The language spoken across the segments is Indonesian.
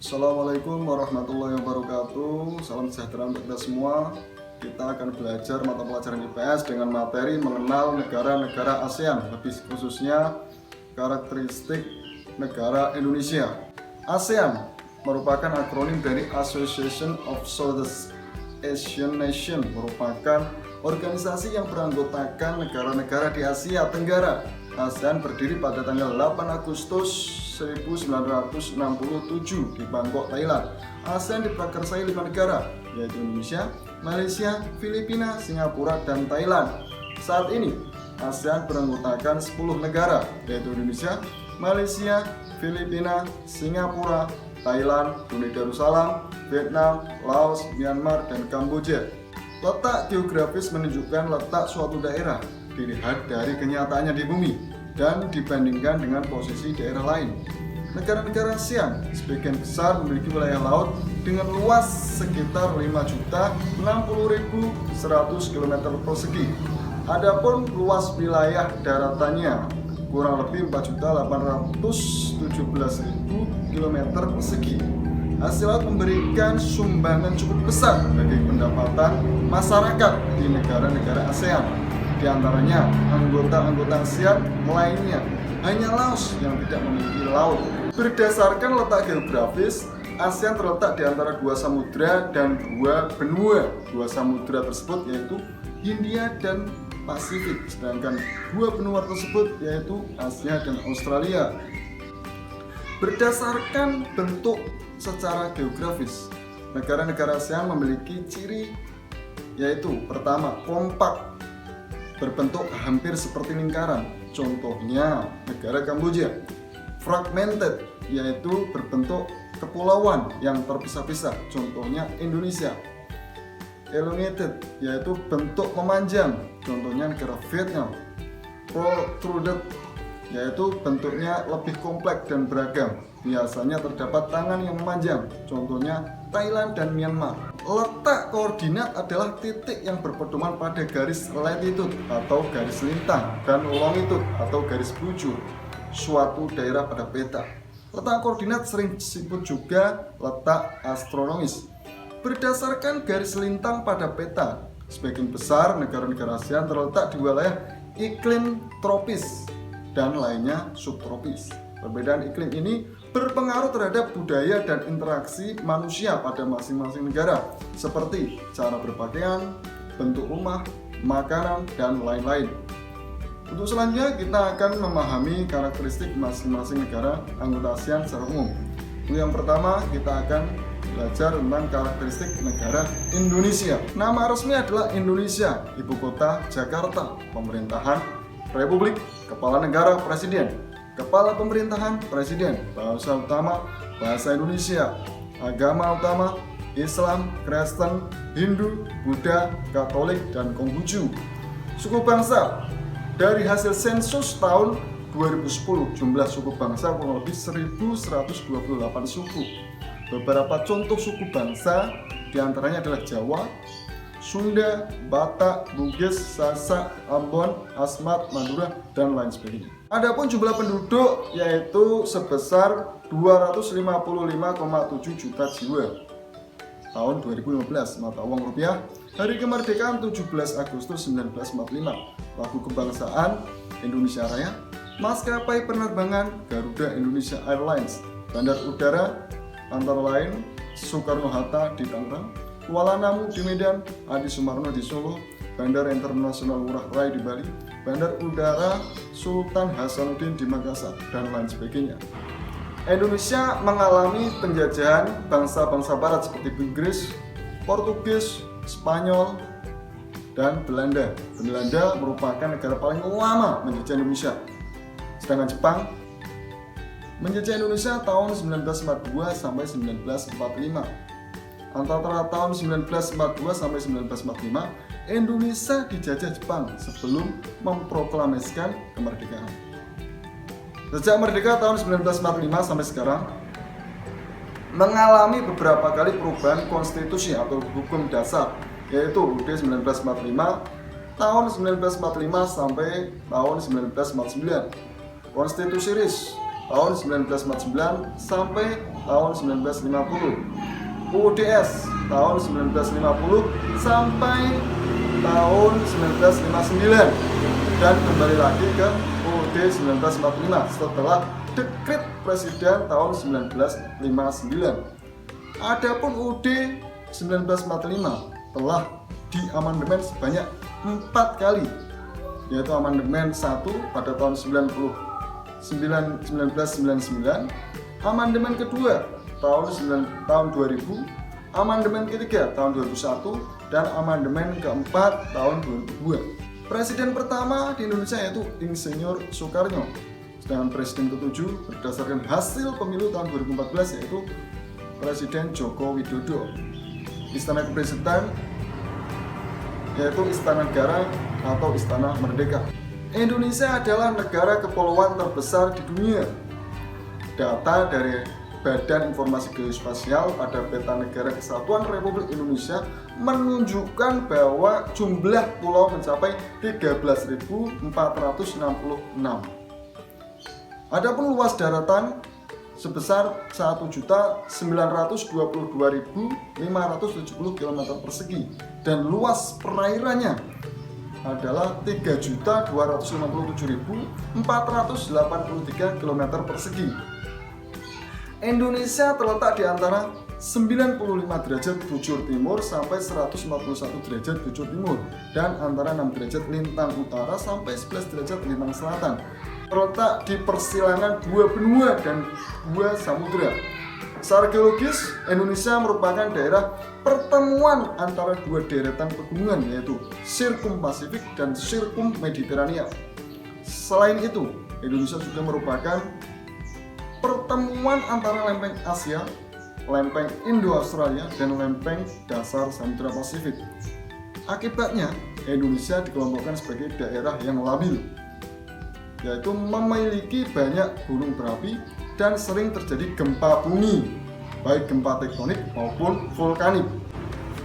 Assalamualaikum warahmatullahi wabarakatuh. Salam sejahtera untuk kita semua. Kita akan belajar mata pelajaran IPS dengan materi mengenal negara-negara ASEAN, lebih khususnya karakteristik negara Indonesia. ASEAN merupakan akronim dari Association of Southeast Asian Nations, merupakan organisasi yang beranggotakan negara-negara di Asia Tenggara. ASEAN berdiri pada tanggal 8 Agustus 1967 di Bangkok, Thailand. ASEAN diprakarsai 5 negara, yaitu Indonesia, Malaysia, Filipina, Singapura, dan Thailand. Saat ini, ASEAN beranggotakan 10 negara, yaitu Indonesia, Malaysia, Filipina, Singapura, Thailand, Brunei Darussalam, Vietnam, Laos, Myanmar, dan Kamboja. Letak geografis menunjukkan letak suatu daerah dilihat dari kenyataannya di bumi dan dibandingkan dengan posisi daerah lain. Negara-negara ASEAN sebagian besar memiliki wilayah laut dengan luas sekitar 5.060.100 km persegi. Adapun luas wilayah daratannya kurang lebih 4.817.000 km persegi. Hasil laut memberikan sumbangan cukup besar bagi pendapatan masyarakat di negara-negara ASEAN. Di antaranya anggota-anggota ASEAN lainnya hanya Laos yang tidak memiliki laut. Berdasarkan letak geografis, ASEAN terletak di antara dua samudra dan dua benua. Dua samudra tersebut yaitu Hindia dan Pasifik, sedangkan dua benua tersebut yaitu Asia dan Australia. Berdasarkan bentuk secara geografis, negara-negara ASEAN memiliki ciri yaitu pertama, kompak, berbentuk hampir seperti lingkaran, contohnya negara Kamboja. Fragmented, yaitu berbentuk kepulauan yang terpisah-pisah, contohnya Indonesia. Elongated, yaitu bentuk memanjang, contohnya negara Vietnam. Protruded, yaitu bentuknya lebih kompleks dan beragam, biasanya terdapat tangan yang memanjang, contohnya Thailand dan Myanmar. Letak koordinat adalah titik yang berpedoman pada garis latitude atau garis lintang dan longitude atau garis bujur suatu daerah pada peta. Letak koordinat sering disebut juga letak astronomis. Berdasarkan garis lintang pada peta, sebagian besar negara-negara ASEAN terletak di wilayah iklim tropis dan lainnya subtropis. Perbedaan iklim ini berpengaruh terhadap budaya dan interaksi manusia pada masing-masing negara, seperti cara berpakaian, bentuk rumah, makanan, dan lain-lain. Untuk selanjutnya, kita akan memahami karakteristik masing-masing negara anggota ASEAN secara umum. Untuk yang pertama, kita akan belajar tentang karakteristik negara Indonesia. Nama resmi adalah Indonesia, ibu kota Jakarta, pemerintahan Republik, kepala negara Presiden, kepala pemerintahan Presiden, bahasa utama bahasa Indonesia, agama utama Islam, Kristen, Hindu, Buddha, Katolik, dan Konghucu. Suku bangsa, dari hasil sensus tahun 2010 jumlah suku bangsa kurang lebih 1128 suku. Beberapa contoh suku bangsa diantaranya adalah Jawa, Sunda, Batak, Bugis, Sasak, Ambon, Asmat, Madura, dan lain sebagainya. Adapun jumlah penduduk yaitu sebesar 255,7 juta jiwa tahun 2015. Mata uang rupiah, hari kemerdekaan 17 Agustus 1945. Lagu kebangsaan Indonesia Raya, maskapai penerbangan Garuda Indonesia Airlines, bandar udara antara lain Soekarno-Hatta di Tangerang, Kuala Namu di Medan, Adi Sumarno di Solo, Bandara Internasional Ngurah Rai di Bali, Bandar Udara Sultan Hasanuddin di Makassar, dan lain sebagainya. Indonesia mengalami penjajahan bangsa-bangsa barat seperti Inggris, Portugis, Spanyol, dan Belanda. Belanda merupakan negara paling lama menjajah Indonesia. Sedangkan Jepang menjajah Indonesia tahun 1942 sampai 1945. Antara tahun 1942 sampai 1945, Indonesia dijajah Jepang sebelum memproklamasikan kemerdekaan. Sejak merdeka tahun 1945 sampai sekarang, mengalami beberapa kali perubahan konstitusi atau hukum dasar, yaitu UUD 1945 tahun 1945 sampai tahun 1949, Konstitusi RIS tahun 1949 sampai tahun 1950, UUDS tahun 1950 sampai tahun 1959, dan kembali lagi ke UUD 1945 setelah dekret presiden tahun 1959. Adapun UUD 1945 telah diamandemen sebanyak 4 kali, yaitu amandemen 1 pada tahun 1999, amandemen kedua tahun 2000, amandemen ketiga tahun 2001, dan amandemen keempat tahun 2002. Presiden pertama di Indonesia yaitu Insinyur Soekarno, sedangkan presiden ketujuh berdasarkan hasil pemilu tahun 2014 yaitu Presiden Joko Widodo. Istana Kepresidenan yaitu Istana Negara atau Istana Merdeka. Indonesia adalah negara kepulauan terbesar di dunia. Data dari Badan Informasi Geospasial pada Peta Negara Kesatuan Republik Indonesia menunjukkan bahwa jumlah pulau mencapai 13.466. Adapun luas daratan sebesar 1.922.570 km persegi dan luas perairannya adalah 3.257.483 km persegi. Indonesia terletak di antara 95 derajat bujur timur sampai 141 derajat bujur timur dan antara 6 derajat lintang utara sampai 11 derajat lintang selatan. Terletak di persilangan 2 benua dan 2 samudera. Secara geologis, Indonesia merupakan daerah pertemuan antara 2 deretan pegunungan yaitu Sirkum Pasifik dan Sirkum Mediterania. Selain itu, Indonesia juga merupakan pertemuan antara lempeng Asia, lempeng Indo-Australia, dan lempeng dasar Samudra Pasifik. Akibatnya, Indonesia dikelompokkan sebagai daerah yang labil, yaitu memiliki banyak gunung berapi dan sering terjadi gempa bumi, baik gempa tektonik maupun vulkanik.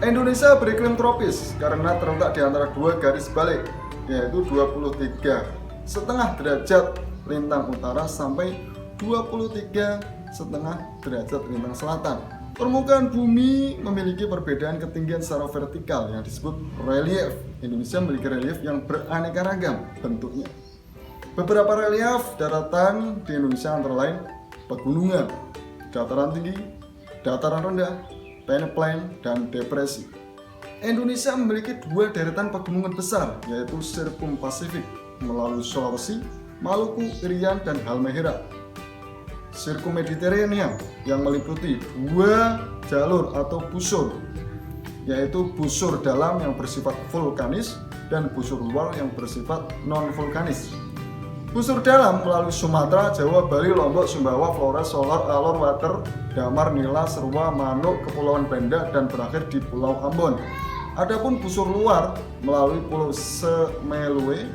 Indonesia beriklim tropis karena terletak di antara 2 garis balik, yaitu 23,5 derajat lintang utara sampai 23,5 derajat lintang selatan. Permukaan bumi memiliki perbedaan ketinggian secara vertikal yang disebut relief. Indonesia memiliki relief yang beraneka ragam bentuknya. Beberapa relief daratan di Indonesia antara lain pegunungan, dataran tinggi, dataran rendah, peneplain, dan depresi. Indonesia memiliki 2 deretan pegunungan besar yaitu Sirkum Pasifik melalui Sulawesi, Maluku, Irian, dan Halmahera. Sirkum Mediterania yang meliputi 2 jalur atau busur, yaitu busur dalam yang bersifat vulkanis dan busur luar yang bersifat non-vulkanis. Busur dalam melalui Sumatera, Jawa, Bali, Lombok, Sumbawa, Flores, Solor, Alor, Water, Damar, Nila, Serua, Manuk, Kepulauan Banda, dan berakhir di Pulau Ambon. Adapun busur luar melalui Pulau Semeluwe,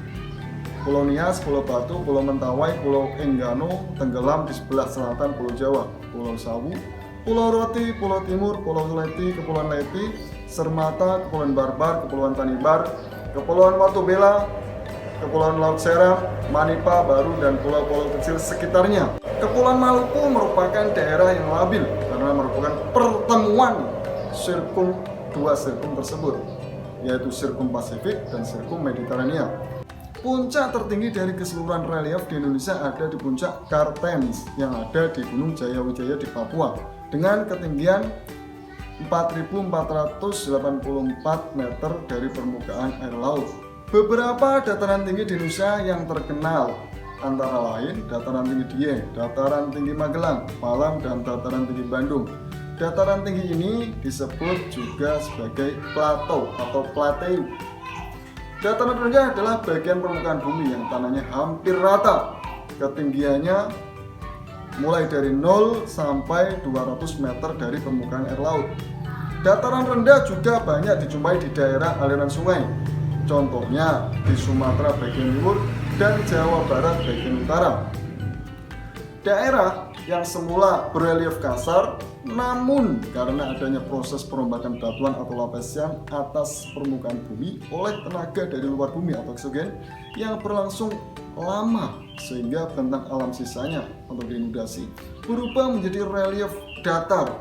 Pulau Nias, Pulau Batu, Pulau Mentawai, Pulau Enggano, tenggelam di sebelah selatan Pulau Jawa, Pulau Sawu, Pulau Roti, Pulau Timur, Pulau Leti, Kepulauan Leti, Sermata, Kepulauan Barbar, Kepulauan Tanibar, Kepulauan Watubela, Kepulauan Laut Seram, Manipa, Baru, dan pulau-pulau kecil sekitarnya. Kepulauan Maluku merupakan daerah yang labil karena merupakan pertemuan dua sirkum tersebut, yaitu Sirkum Pasifik dan Sirkum Mediterania. Puncak tertinggi dari keseluruhan relief di Indonesia ada di puncak Kartens yang ada di Gunung Jayawijaya di Papua dengan ketinggian 4.484 meter dari permukaan air laut. Beberapa dataran tinggi di Indonesia yang terkenal antara lain dataran tinggi Dieng, dataran tinggi Magelang, Malang, dan dataran tinggi Bandung. Dataran tinggi ini disebut juga sebagai plateau atau plateau. Dataran rendah adalah bagian permukaan bumi yang tanahnya hampir rata. Ketinggiannya mulai dari 0 sampai 200 meter dari permukaan air laut. Dataran rendah juga banyak dijumpai di daerah aliran sungai. Contohnya di Sumatera bagian timur dan Jawa Barat bagian utara. Daerah yang semula berelief kasar, namun karena adanya proses perombakan batuan atau lapisian atas permukaan bumi oleh tenaga dari luar bumi atau oksigen yang berlangsung lama sehingga bentang alam sisanya atau inundasi berubah menjadi relief datar,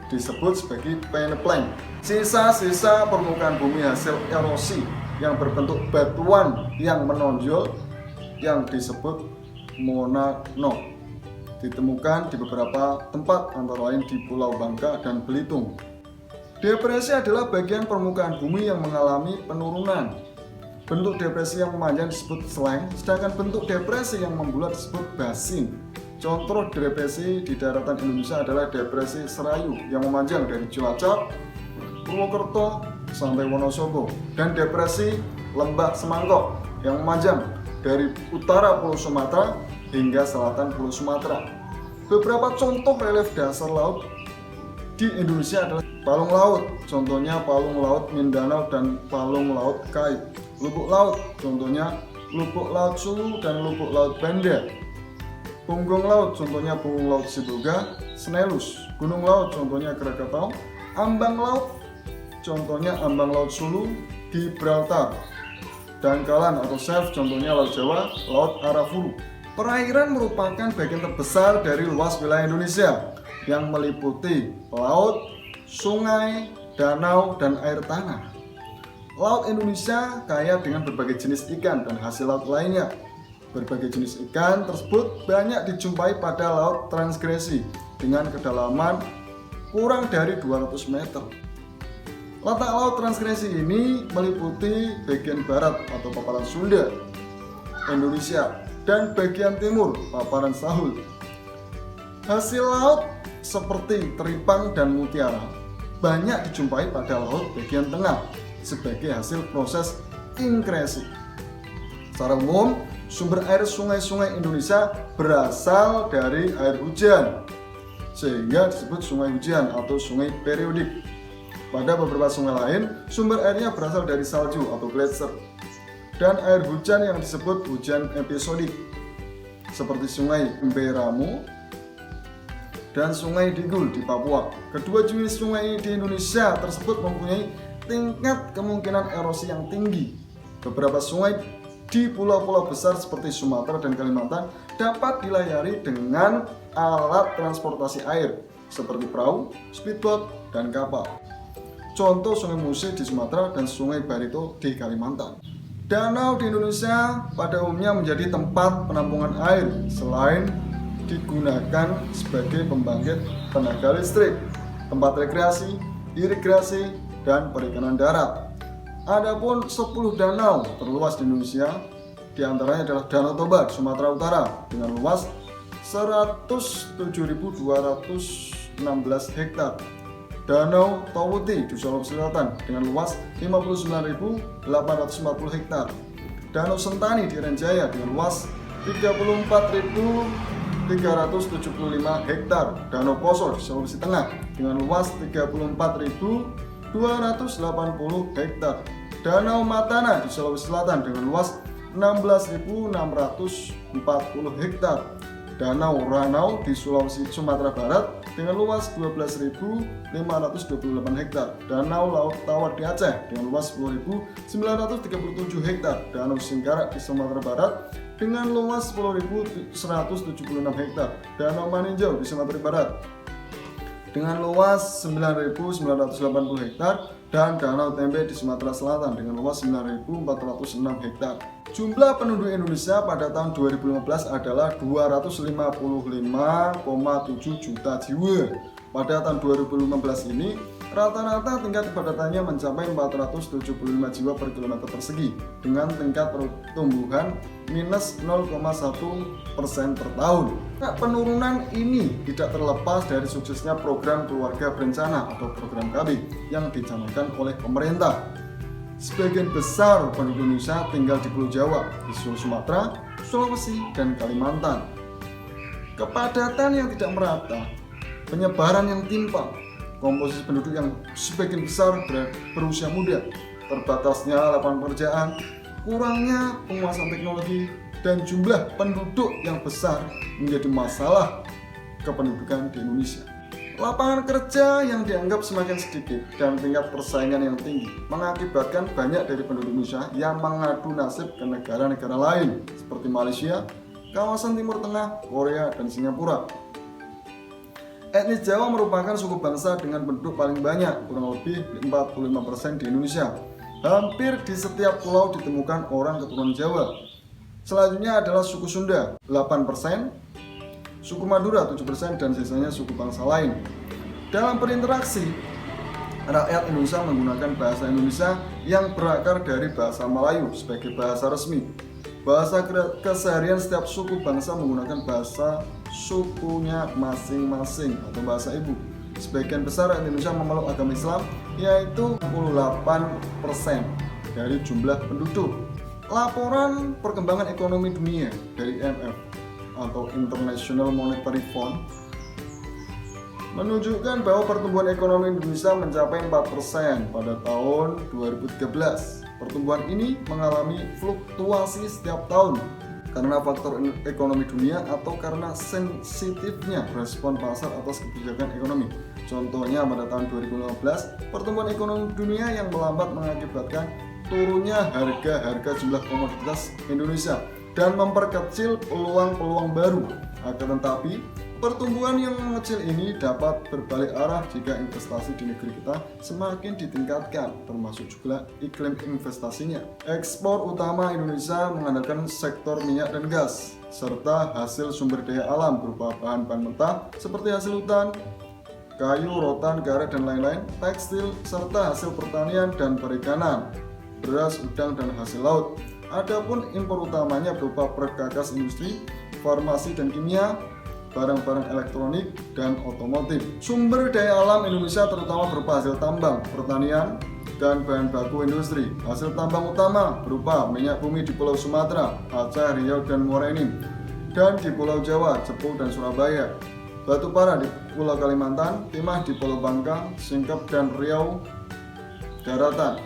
disebut sebagai peneplain. Sisa-sisa permukaan bumi hasil erosi yang berbentuk batuan yang menonjol yang disebut monano ditemukan di beberapa tempat antara lain di Pulau Bangka dan Belitung. Depresi adalah bagian permukaan bumi yang mengalami penurunan. Bentuk depresi yang memanjang disebut seleng, sedangkan bentuk depresi yang membulat disebut basin. Contoh depresi di daratan Indonesia adalah depresi Serayu yang memanjang dari Cilacap, Purwokerto sampai Wonosobo, dan depresi Lembah Semangkok yang memanjang dari utara Pulau Sumatera hingga selatan Pulau Sumatera. Beberapa contoh relief dasar laut di Indonesia adalah palung laut, contohnya palung laut Mindanao dan palung laut Kait. Lubuk laut, contohnya lubuk laut Sulu dan lubuk laut Banda. Punggung laut, contohnya punggung laut Sibolga, Snelus. Gunung laut, contohnya Krakatau. Ambang laut, contohnya ambang laut Sulu, Gibraltar. Dangkalan atau shelf, contohnya laut Jawa, laut Arafuru. Perairan merupakan bagian terbesar dari luas wilayah Indonesia yang meliputi laut, sungai, danau, dan air tanah. Laut Indonesia kaya dengan berbagai jenis ikan dan hasil laut lainnya. Berbagai jenis ikan tersebut banyak dijumpai pada laut transgresi dengan kedalaman kurang dari 200 meter. Letak laut transgresi ini meliputi bagian barat atau paparan Sunda, Indonesia, dan bagian timur, paparan Sahul. Hasil laut seperti teripang dan mutiara banyak dijumpai pada laut bagian tengah sebagai hasil proses inkresi. Secara umum, sumber air sungai-sungai Indonesia berasal dari air hujan, sehingga disebut sungai hujan atau sungai periodik. Pada beberapa sungai lain, sumber airnya berasal dari salju atau gletser, dan air hujan yang disebut hujan episodik, seperti sungai Mberamo dan sungai Digul di Papua. Kedua jenis sungai di Indonesia tersebut mempunyai tingkat kemungkinan erosi yang tinggi. Beberapa sungai di pulau-pulau besar seperti Sumatera dan Kalimantan dapat dilayari dengan alat transportasi air seperti perahu, speedboat, dan kapal. Contoh Sungai Musi di Sumatera dan Sungai Barito di Kalimantan. Danau di Indonesia pada umumnya menjadi tempat penampungan air selain digunakan sebagai pembangkit tenaga listrik, tempat rekreasi, irigasi, dan perikanan darat. Adapun 10 danau terluas di Indonesia, diantaranya adalah Danau Toba di Sumatera Utara dengan luas 107.216 hektar, Danau Towuti di Sulawesi Selatan dengan luas 59.840 hektar, Danau Sentani di Renjaya dengan luas 34.375 hektar, Danau Poso di Sulawesi Tengah dengan luas 34.280 hektar, Danau Matana di Sulawesi Selatan dengan luas 16.640 hektar, Danau Ranau di Sumatera Barat dengan luas 12.528 hektar, Danau Laut Tawar di Aceh dengan luas 10.937 hektar, Danau Singkarak di Sumatera Barat dengan luas 10.176 hektar, Danau Maninjau di Sumatera Barat dengan luas 9.980 hektar, dan Danau Tempe di Sumatera Selatan dengan luas 9.406 hektar. Jumlah penduduk Indonesia pada tahun 2015 adalah 255,7 juta jiwa. Pada tahun 2015 ini, rata-rata tingkat kepadatannya mencapai 475 jiwa per kilometer persegi dengan tingkat pertumbuhan minus 0,1% per tahun. Nah, penurunan ini tidak terlepas dari suksesnya program keluarga berencana atau program KB yang dicanangkan oleh pemerintah. Sebagian besar penduduk Indonesia tinggal di Pulau Jawa, di Sumatera, Sulawesi, dan Kalimantan. Kepadatan yang tidak merata, penyebaran yang timpang, komposisi penduduk yang sebagian besar berusia muda, terbatasnya lapangan pekerjaan, kurangnya penguasaan teknologi, dan jumlah penduduk yang besar menjadi masalah kependudukan di Indonesia. Lapangan kerja yang dianggap semakin sedikit dan tingkat persaingan yang tinggi mengakibatkan banyak dari penduduk Indonesia yang mengadu nasib ke negara-negara lain seperti Malaysia, kawasan Timur Tengah, Korea, dan Singapura. Etnis Jawa merupakan suku bangsa dengan penduduk paling banyak, kurang lebih 45% di Indonesia. Hampir di setiap pulau ditemukan orang keturunan Jawa. Selanjutnya adalah suku Sunda, 8%, suku Madura 7%, dan sisanya suku bangsa lain. Dalam berinteraksi, rakyat Indonesia menggunakan bahasa Indonesia yang berakar dari bahasa Melayu sebagai bahasa resmi. Bahasa keseharian setiap suku bangsa menggunakan bahasa sukunya masing-masing atau bahasa ibu. Sebagian besar rakyat Indonesia memeluk agama Islam, yaitu 68% dari jumlah penduduk. Laporan perkembangan ekonomi dunia dari IMF atau International Monetary Fund menunjukkan bahwa pertumbuhan ekonomi Indonesia mencapai 4% pada tahun 2013. Pertumbuhan ini mengalami fluktuasi setiap tahun karena faktor ekonomi dunia atau karena sensitifnya respon pasar atas kebijakan ekonomi. Contohnya pada tahun 2015, pertumbuhan ekonomi dunia yang melambat mengakibatkan turunnya harga jumlah komoditas Indonesia dan memperkecil peluang-peluang baru. Akan tetapi, pertumbuhan yang mengecil ini dapat berbalik arah jika investasi di negeri kita semakin ditingkatkan, termasuk juga iklim investasinya. Ekspor utama Indonesia mengandalkan sektor minyak dan gas, serta hasil sumber daya alam berupa bahan-bahan mentah seperti hasil hutan, kayu, rotan, karet, dan lain-lain, tekstil, serta hasil pertanian dan perikanan, beras, udang, dan hasil laut. Adapun impor utamanya berupa perkakas industri, farmasi dan kimia, barang-barang elektronik, dan otomotif. Sumber daya alam Indonesia terutama berupa hasil tambang, pertanian, dan bahan baku industri. Hasil tambang utama berupa minyak bumi di Pulau Sumatera, Aceh, Riau, dan Muara Enim, dan di Pulau Jawa, Cepu, dan Surabaya. Batu bara di Pulau Kalimantan, timah di Pulau Bangka, Singkep, dan Riau daratan.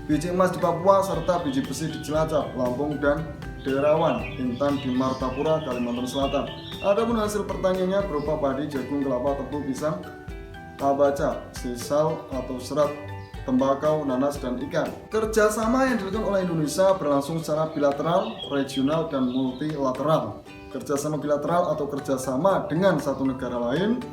Biji emas di Papua, serta biji besi di Cilacap, Lampung, dan Derawan, Intan di Martapura, Kalimantan Selatan. Adapun hasil pertaniannya berupa padi, jagung, kelapa, tebu, pisang, tabaca, sisal atau serat, tembakau, nanas, dan ikan. Kerjasama yang dilakukan oleh Indonesia berlangsung secara bilateral, regional, dan multilateral. Kerjasama bilateral atau kerjasama dengan satu negara lain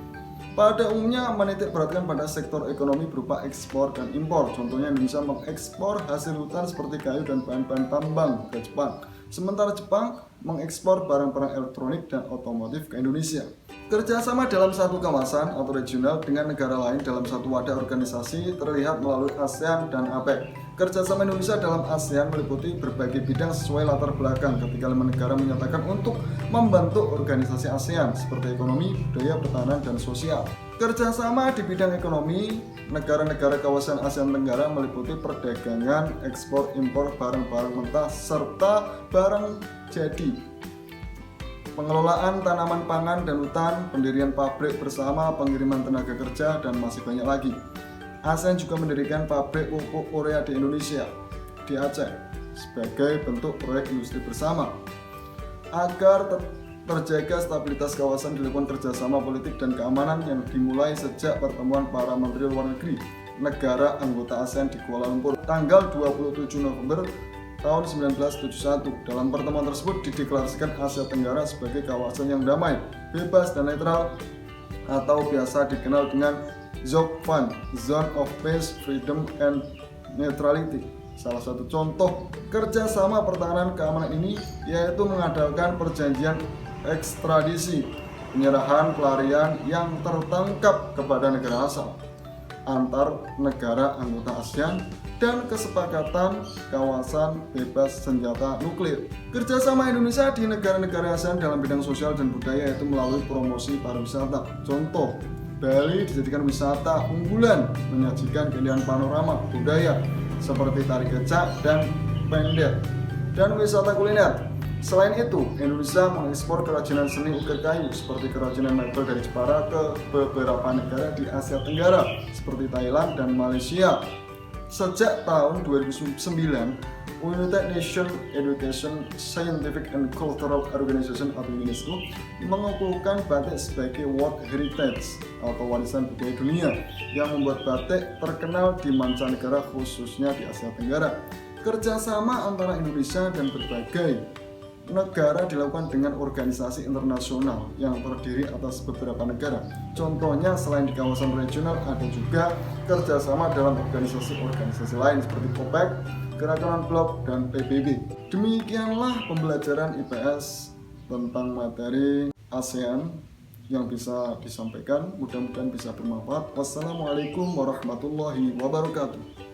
pada umumnya menitik beratkan pada sektor ekonomi berupa ekspor dan impor. Contohnya Indonesia mengekspor hasil hutan seperti kayu dan bahan-bahan tambang ke Jepang. Sementara Jepang mengekspor barang-barang elektronik dan otomotif ke Indonesia. Kerjasama dalam satu kawasan atau regional dengan negara lain dalam satu wadah organisasi terlihat melalui ASEAN dan APEC. Kerjasama Indonesia dalam ASEAN meliputi berbagai bidang sesuai latar belakang ketika 5 negara menyatakan untuk membentuk organisasi ASEAN seperti ekonomi, budaya, pertahanan, dan sosial. Kerjasama di bidang ekonomi, negara-negara kawasan ASEAN Tenggara meliputi perdagangan, ekspor, impor barang-barang mentah, serta barang jadi, pengelolaan tanaman pangan dan hutan, pendirian pabrik bersama, pengiriman tenaga kerja, dan masih banyak lagi. ASEAN juga mendirikan pabrik pupuk urea di Indonesia, di Aceh, sebagai bentuk proyek industri bersama. Agar terjaga stabilitas kawasan dilakukan kerjasama politik dan keamanan yang dimulai sejak pertemuan para menteri luar negeri negara anggota ASEAN di Kuala Lumpur tanggal 27 November tahun 1971. Dalam pertemuan tersebut dideklarasikan Asia Tenggara sebagai kawasan yang damai, bebas, dan netral atau biasa dikenal dengan ZOPFAN, Zone of Peace, Freedom, and Neutrality. Salah satu contoh kerjasama pertahanan keamanan ini yaitu mengadakan perjanjian ekstradisi, penyerahan pelarian yang tertangkap kepada negara asal antar negara anggota ASEAN, dan kesepakatan kawasan bebas senjata nuklir. Kerjasama Indonesia di negara-negara ASEAN dalam bidang sosial dan budaya yaitu melalui promosi pariwisata. Contoh, Bali dijadikan wisata unggulan, menyajikan keindahan panorama budaya seperti tari kecak dan pendet, dan wisata kuliner. Selain itu, Indonesia mengekspor kerajinan seni ukir kayu seperti kerajinan mebel dari Jepara ke beberapa negara di Asia Tenggara seperti Thailand dan Malaysia. Sejak tahun 2009, United Nations Education, Scientific and Cultural Organization atau UNESCO mengukuhkan batik sebagai World Heritage atau warisan budaya dunia yang membuat batik terkenal di mancanegara khususnya di Asia Tenggara. Kerjasama antara Indonesia dan berbagai negara dilakukan dengan organisasi internasional yang terdiri atas beberapa negara. Contohnya selain di kawasan regional ada juga kerjasama dalam organisasi-organisasi lain seperti OPEC, Gerakan Blok, dan PBB. Demikianlah pembelajaran IPS tentang materi ASEAN yang bisa disampaikan. Mudah-mudahan bisa bermanfaat. Wassalamualaikum warahmatullahi wabarakatuh.